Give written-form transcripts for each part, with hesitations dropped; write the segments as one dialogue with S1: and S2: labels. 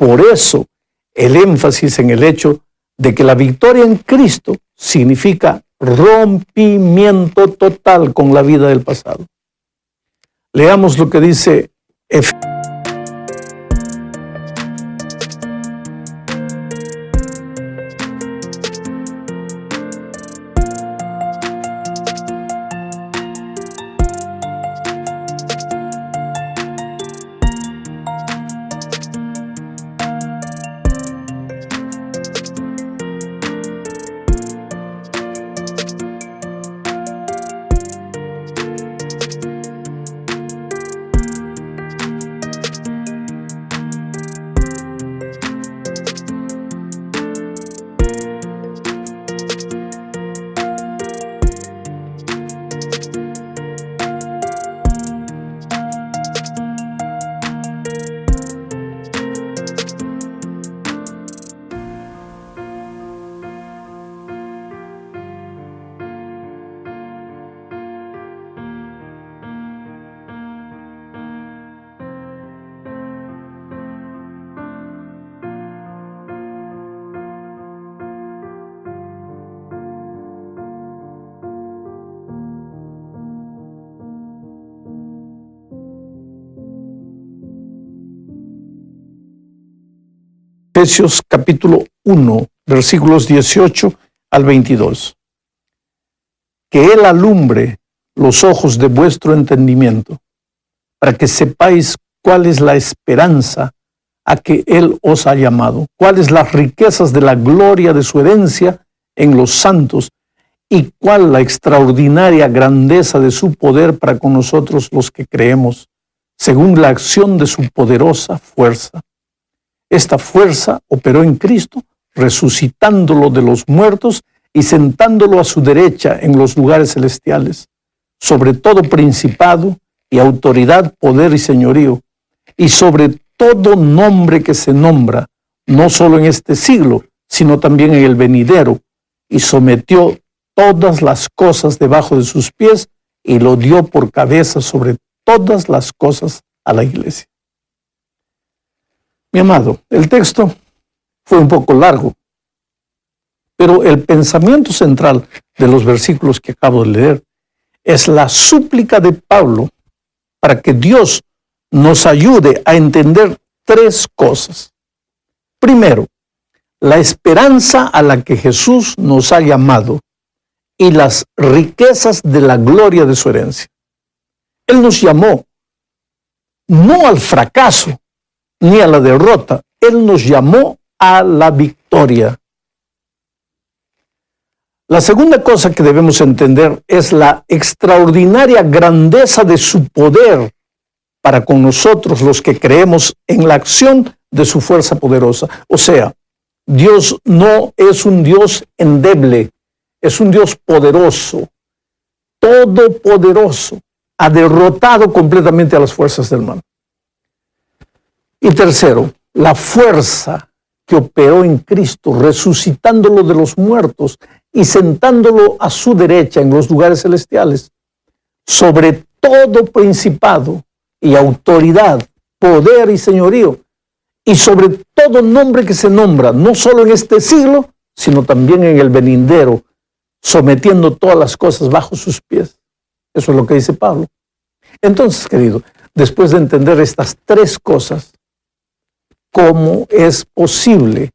S1: Por eso el énfasis en el hecho de que la victoria en Cristo significa rompimiento total con la vida del pasado. Leamos lo que dice Efesios. Efesios capítulo 1, versículos 18 al 22. Que Él alumbre los ojos de vuestro entendimiento, para que sepáis cuál es la esperanza a que Él os ha llamado, cuáles las riquezas de la gloria de su herencia en los santos, y cuál la extraordinaria grandeza de su poder para con nosotros los que creemos, según la acción de su poderosa fuerza. Esta fuerza operó en Cristo, resucitándolo de los muertos y sentándolo a su derecha en los lugares celestiales, sobre todo principado y autoridad, poder y señorío, y sobre todo nombre que se nombra, no solo en este siglo, sino también en el venidero, y sometió todas las cosas debajo de sus pies y lo dio por cabeza sobre todas las cosas a la iglesia. Mi amado, el texto fue un poco largo, pero el pensamiento central de los versículos que acabo de leer es la súplica de Pablo para que Dios nos ayude a entender tres cosas. Primero, la esperanza a la que Jesús nos ha llamado y las riquezas de la gloria de su herencia. Él nos llamó no al fracaso ni a la derrota, Él nos llamó a la victoria. La segunda cosa que debemos entender es la extraordinaria grandeza de su poder para con nosotros los que creemos en la acción de su fuerza poderosa. O sea, Dios no es un Dios endeble, es un Dios poderoso, todopoderoso, ha derrotado completamente a las fuerzas del mal. Y tercero, la fuerza que operó en Cristo, resucitándolo de los muertos y sentándolo a su derecha en los lugares celestiales, sobre todo principado y autoridad, poder y señorío, y sobre todo nombre que se nombra, no solo en este siglo, sino también en el venidero, sometiendo todas las cosas bajo sus pies. Eso es lo que dice Pablo. Entonces, querido, después de entender estas tres cosas, ¿cómo es posible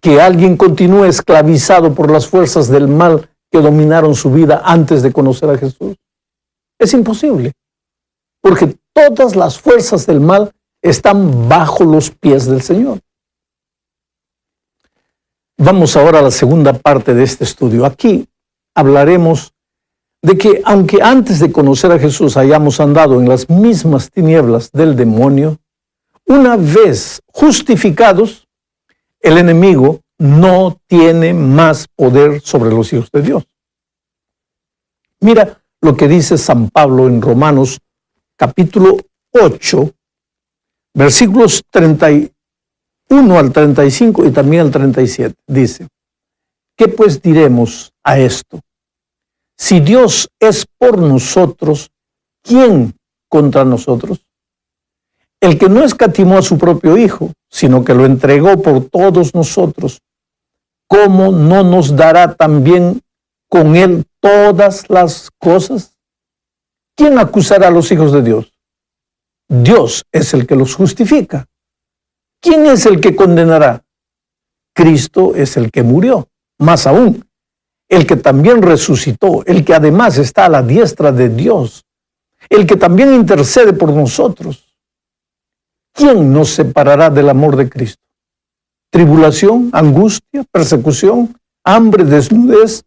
S1: que alguien continúe esclavizado por las fuerzas del mal que dominaron su vida antes de conocer a Jesús? Es imposible, porque todas las fuerzas del mal están bajo los pies del Señor. Vamos ahora a la segunda parte de este estudio. Aquí hablaremos de que aunque antes de conocer a Jesús hayamos andado en las mismas tinieblas del demonio, una vez justificados, el enemigo no tiene más poder sobre los hijos de Dios. Mira lo que dice San Pablo en Romanos capítulo 8, versículos 31 al 35 y también al 37. Dice, ¿qué pues diremos a esto? Si Dios es por nosotros, ¿quién contra nosotros? El que no escatimó a su propio Hijo, sino que lo entregó por todos nosotros, ¿cómo no nos dará también con Él todas las cosas? ¿Quién acusará a los hijos de Dios? Dios es el que los justifica. ¿Quién es el que condenará? Cristo es el que murió. Más aún, el que también resucitó, el que además está a la diestra de Dios, el que también intercede por nosotros. ¿Quién nos separará del amor de Cristo? ¿Tribulación, angustia, persecución, hambre, desnudez,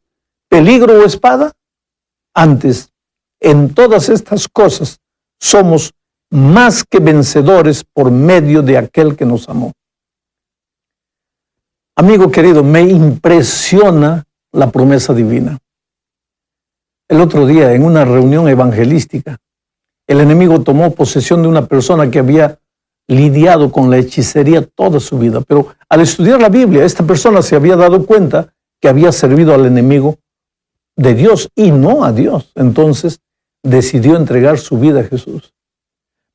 S1: peligro o espada? Antes, en todas estas cosas somos más que vencedores por medio de aquel que nos amó. Amigo querido, me impresiona la promesa divina. El otro día, en una reunión evangelística, el enemigo tomó posesión de una persona que había lidiado con la hechicería toda su vida, pero al estudiar la Biblia, esta persona se había dado cuenta que había servido al enemigo de Dios y no a Dios. Entonces decidió entregar su vida a Jesús.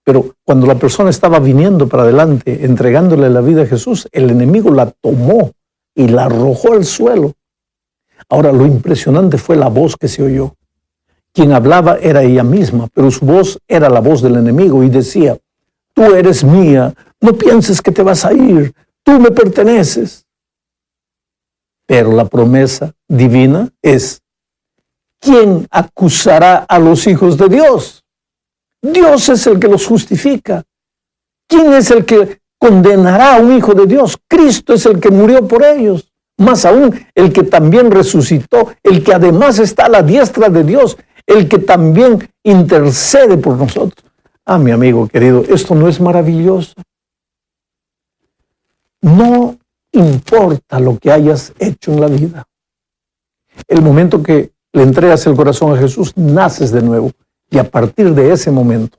S1: Pero cuando la persona estaba viniendo para adelante, entregándole la vida a Jesús, el enemigo la tomó y la arrojó al suelo. Ahora, lo impresionante fue la voz que se oyó. Quien hablaba era ella misma, pero su voz era la voz del enemigo y decía: tú eres mía, no pienses que te vas a ir, tú me perteneces. Pero la promesa divina es: ¿quién acusará a los hijos de Dios? Dios es el que los justifica. ¿Quién es el que condenará a un hijo de Dios? Cristo es el que murió por ellos. Más aún, el que también resucitó, el que además está a la diestra de Dios, el que también intercede por nosotros. Ah, mi amigo querido, ¿esto no es maravilloso? No importa lo que hayas hecho en la vida. El momento que le entregas el corazón a Jesús, naces de nuevo. Y a partir de ese momento,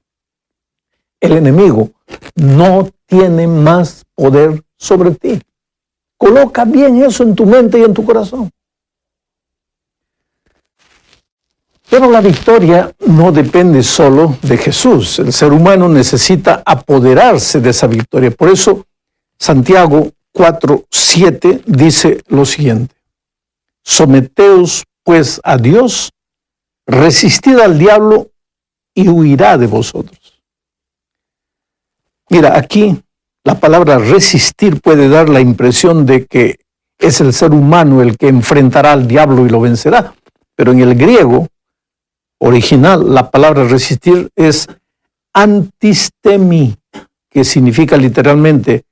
S1: el enemigo no tiene más poder sobre ti. Coloca bien eso en tu mente y en tu corazón. Pero la victoria no depende solo de Jesús. El ser humano necesita apoderarse de esa victoria. Por eso, Santiago 4:7 dice lo siguiente: someteos pues a Dios, resistid al diablo y huirá de vosotros. Mira, aquí la palabra resistir puede dar la impresión de que es el ser humano el que enfrentará al diablo y lo vencerá. Pero en el griego original, la palabra resistir es antistemi, que significa literalmente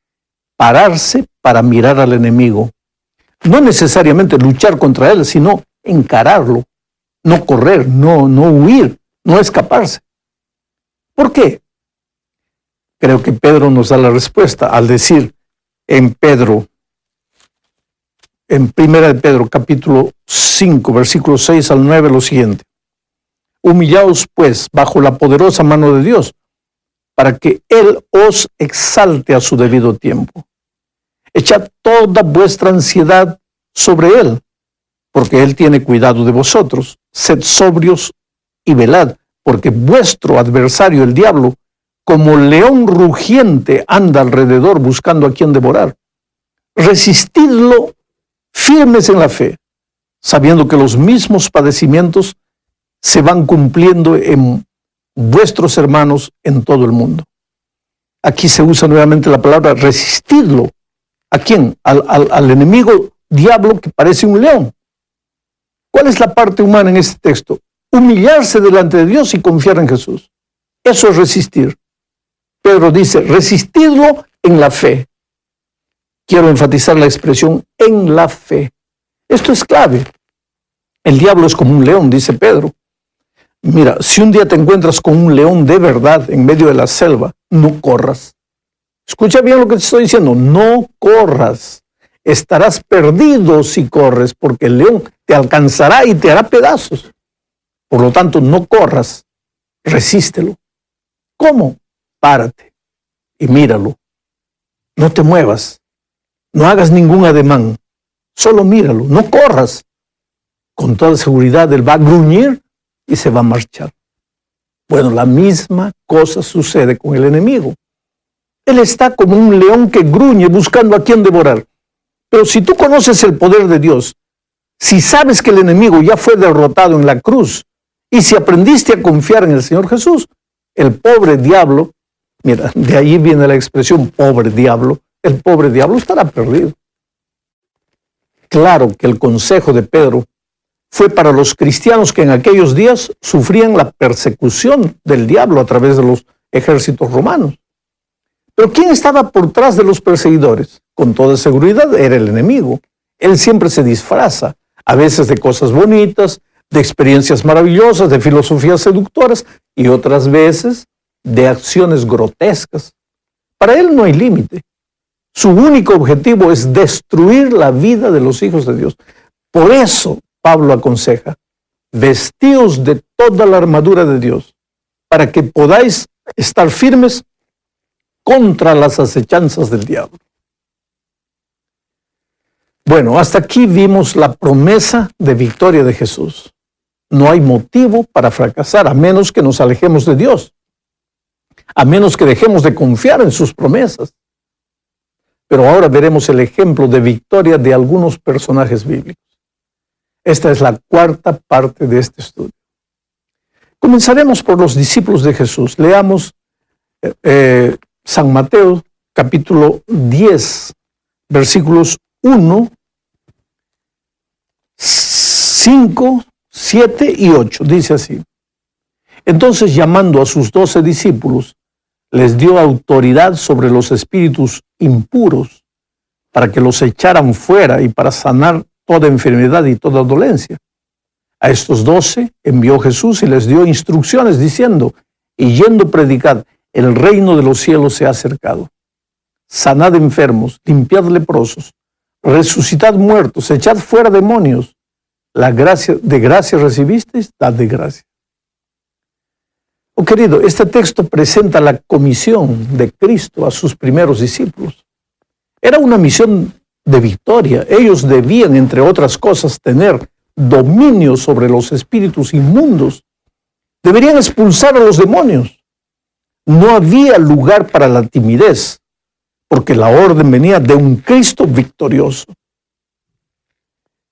S1: pararse para mirar al enemigo. No necesariamente luchar contra él, sino encararlo, no correr, no huir, no escaparse. ¿Por qué? Creo que Pedro nos da la respuesta al decir en 1 de Pedro, capítulo 5, versículos 6 al 9, lo siguiente: humillaos pues bajo la poderosa mano de Dios, para que Él os exalte a su debido tiempo. Echad toda vuestra ansiedad sobre Él, porque Él tiene cuidado de vosotros. Sed sobrios y velad, porque vuestro adversario, el diablo, como león rugiente, anda alrededor buscando a quien devorar. Resistidlo firmes en la fe, sabiendo que los mismos padecimientos se van cumpliendo en vuestros hermanos en todo el mundo. Aquí se usa nuevamente la palabra resistidlo. ¿A quién? Al enemigo diablo que parece un león. ¿Cuál es la parte humana en este texto? Humillarse delante de Dios y confiar en Jesús. Eso es resistir. Pedro dice: resistidlo en la fe. Quiero enfatizar la expresión en la fe. Esto es clave. El diablo es como un león, dice Pedro. Mira, si un día te encuentras con un león de verdad en medio de la selva, no corras. Escucha bien lo que te estoy diciendo, no corras. Estarás perdido si corres, porque el león te alcanzará y te hará pedazos. Por lo tanto, no corras, resístelo. ¿Cómo? Párate y míralo. No te muevas, no hagas ningún ademán, solo míralo, no corras. Con toda seguridad él va a gruñir y se va a marchar. Bueno, la misma cosa sucede con el enemigo. Él está como un león que gruñe buscando a quien devorar. Pero si tú conoces el poder de Dios, si sabes que el enemigo ya fue derrotado en la cruz, y si aprendiste a confiar en el Señor Jesús, el pobre diablo, mira, de ahí viene la expresión pobre diablo, el pobre diablo estará perdido. Claro que el consejo de Pedro fue para los cristianos que en aquellos días sufrían la persecución del diablo a través de los ejércitos romanos. Pero ¿quién estaba por detrás de los perseguidores? Con toda seguridad era el enemigo. Él siempre se disfraza, a veces de cosas bonitas, de experiencias maravillosas, de filosofías seductoras y otras veces de acciones grotescas. Para él no hay límite. Su único objetivo es destruir la vida de los hijos de Dios. Por eso Pablo aconseja, vestíos de toda la armadura de Dios, para que podáis estar firmes contra las acechanzas del diablo. Bueno, hasta aquí vimos la promesa de victoria de Jesús. No hay motivo para fracasar, a menos que nos alejemos de Dios, a menos que dejemos de confiar en sus promesas. Pero ahora veremos el ejemplo de victoria de algunos personajes bíblicos. Esta es la cuarta parte de este estudio. Comenzaremos por los discípulos de Jesús. Leamos San Mateo, capítulo 10, versículos 1, 5, 7 y 8. Dice así: Entonces, llamando a sus 12 discípulos, les dio autoridad sobre los espíritus impuros para que los echaran fuera y para sanar toda enfermedad y toda dolencia. A estos 12 envió Jesús y les dio instrucciones diciendo: y yendo predicad, el reino de los cielos se ha acercado. Sanad enfermos, limpiad leprosos, resucitad muertos, echad fuera demonios. La gracia de gracia recibisteis, dad de gracia. Oh querido, este texto presenta la comisión de Cristo a sus primeros discípulos. Era una misión de victoria. Ellos debían, entre otras cosas, tener dominio sobre los espíritus inmundos. Deberían expulsar a los demonios. No había lugar para la timidez, porque la orden venía de un Cristo victorioso.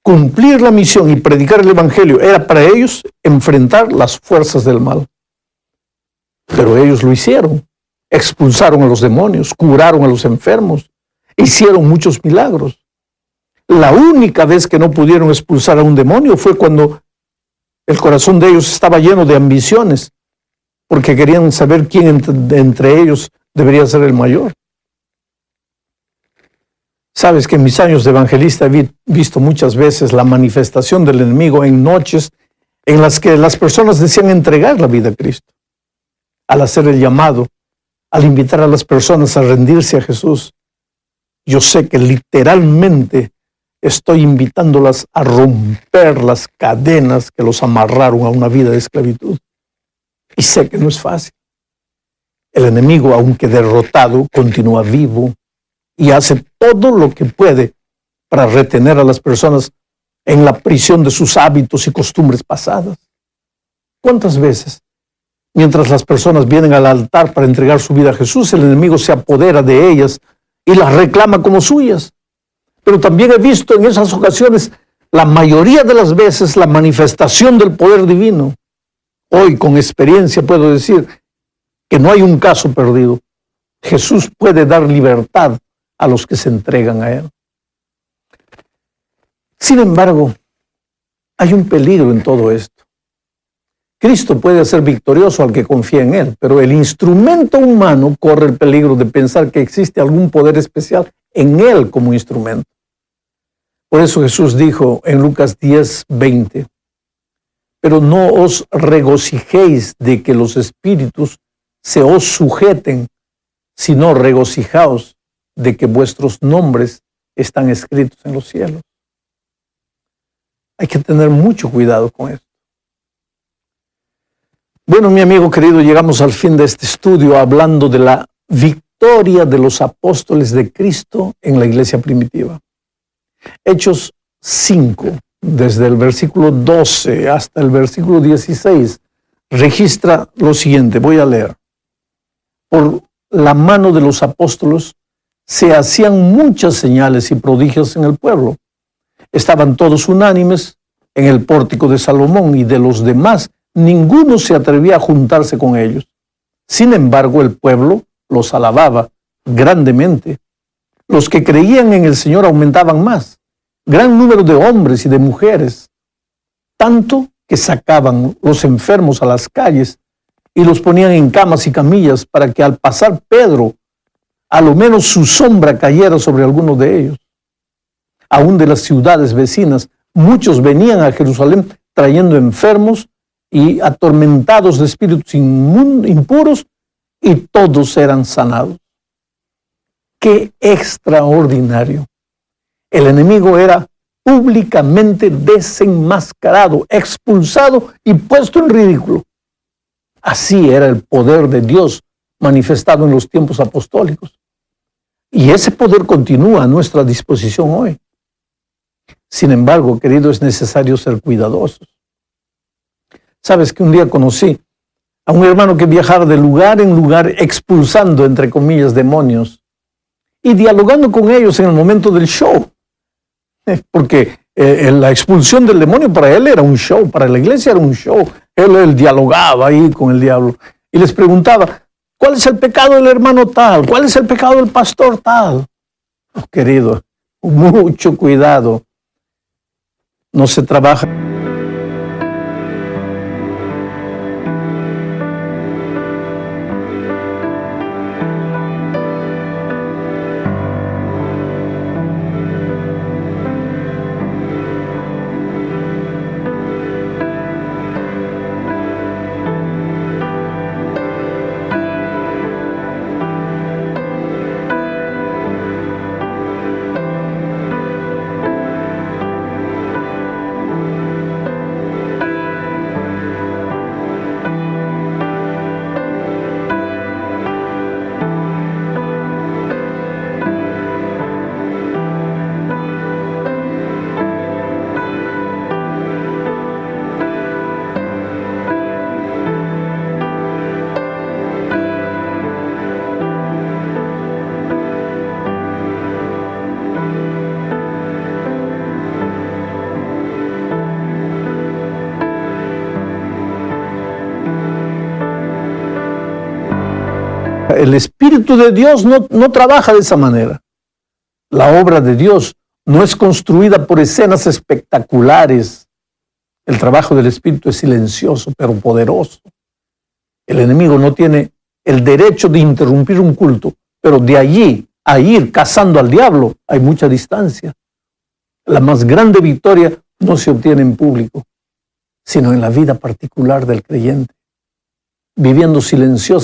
S1: Cumplir la misión y predicar el evangelio era para ellos enfrentar las fuerzas del mal. Pero ellos lo hicieron. Expulsaron a los demonios, curaron a los enfermos, hicieron muchos milagros. La única vez que no pudieron expulsar a un demonio fue cuando el corazón de ellos estaba lleno de ambiciones, porque querían saber quién entre ellos debería ser el mayor. Sabes que en mis años de evangelista he visto muchas veces la manifestación del enemigo en noches en las que las personas desean entregar la vida a Cristo. Al hacer el llamado, al invitar a las personas a rendirse a Jesús, yo sé que literalmente estoy invitándolas a romper las cadenas que los amarraron a una vida de esclavitud. Y sé que no es fácil. El enemigo, aunque derrotado, continúa vivo y hace todo lo que puede para retener a las personas en la prisión de sus hábitos y costumbres pasadas. ¿Cuántas veces, mientras las personas vienen al altar para entregar su vida a Jesús, el enemigo se apodera de ellas y las reclama como suyas? Pero también he visto en esas ocasiones, la mayoría de las veces, la manifestación del poder divino. Hoy, con experiencia, puedo decir que no hay un caso perdido. Jesús puede dar libertad a los que se entregan a Él. Sin embargo, hay un peligro en todo esto. Cristo puede hacer victorioso al que confía en Él, pero el instrumento humano corre el peligro de pensar que existe algún poder especial en Él como instrumento. Por eso Jesús dijo en Lucas 10:20, pero no os regocijéis de que los espíritus se os sujeten, sino regocijaos de que vuestros nombres están escritos en los cielos. Hay que tener mucho cuidado con esto. Bueno, mi amigo querido, llegamos al fin de este estudio hablando de la victoria de los apóstoles de Cristo en la iglesia primitiva. Hechos 5, desde el versículo 12 hasta el versículo 16, registra lo siguiente. Voy a leer. Por la mano de los apóstoles, se hacían muchas señales y prodigios en el pueblo. Estaban todos unánimes en el pórtico de Salomón, y de los demás ninguno se atrevía a juntarse con ellos. Sin embargo, el pueblo los alababa grandemente. Los que creían en el Señor aumentaban más, gran número de hombres y de mujeres, tanto que sacaban los enfermos a las calles y los ponían en camas y camillas para que al pasar Pedro, a lo menos su sombra cayera sobre algunos de ellos. Aún de las ciudades vecinas, muchos venían a Jerusalén trayendo enfermos y atormentados de espíritus impuros, y todos eran sanados. ¡Qué extraordinario! El enemigo era públicamente desenmascarado, expulsado y puesto en ridículo. Así era el poder de Dios manifestado en los tiempos apostólicos. Y ese poder continúa a nuestra disposición hoy. Sin embargo, querido, es necesario ser cuidadosos. Sabes que un día conocí a un hermano que viajaba de lugar en lugar expulsando, entre comillas, demonios y dialogando con ellos en el momento del show. Porque la expulsión del demonio para él era un show, para la iglesia era un show. Él dialogaba ahí con el diablo y les preguntaba, ¿cuál es el pecado del hermano tal? ¿Cuál es el pecado del pastor tal? Oh, querido, mucho cuidado. No se trabaja. El Espíritu de Dios no trabaja de esa manera. La obra de Dios no es construida por escenas espectaculares. El trabajo del Espíritu es silencioso, pero poderoso. El enemigo no tiene el derecho de interrumpir un culto, pero de allí a ir cazando al diablo hay mucha distancia. La más grande victoria no se obtiene en público, sino en la vida particular del creyente, viviendo silenciosamente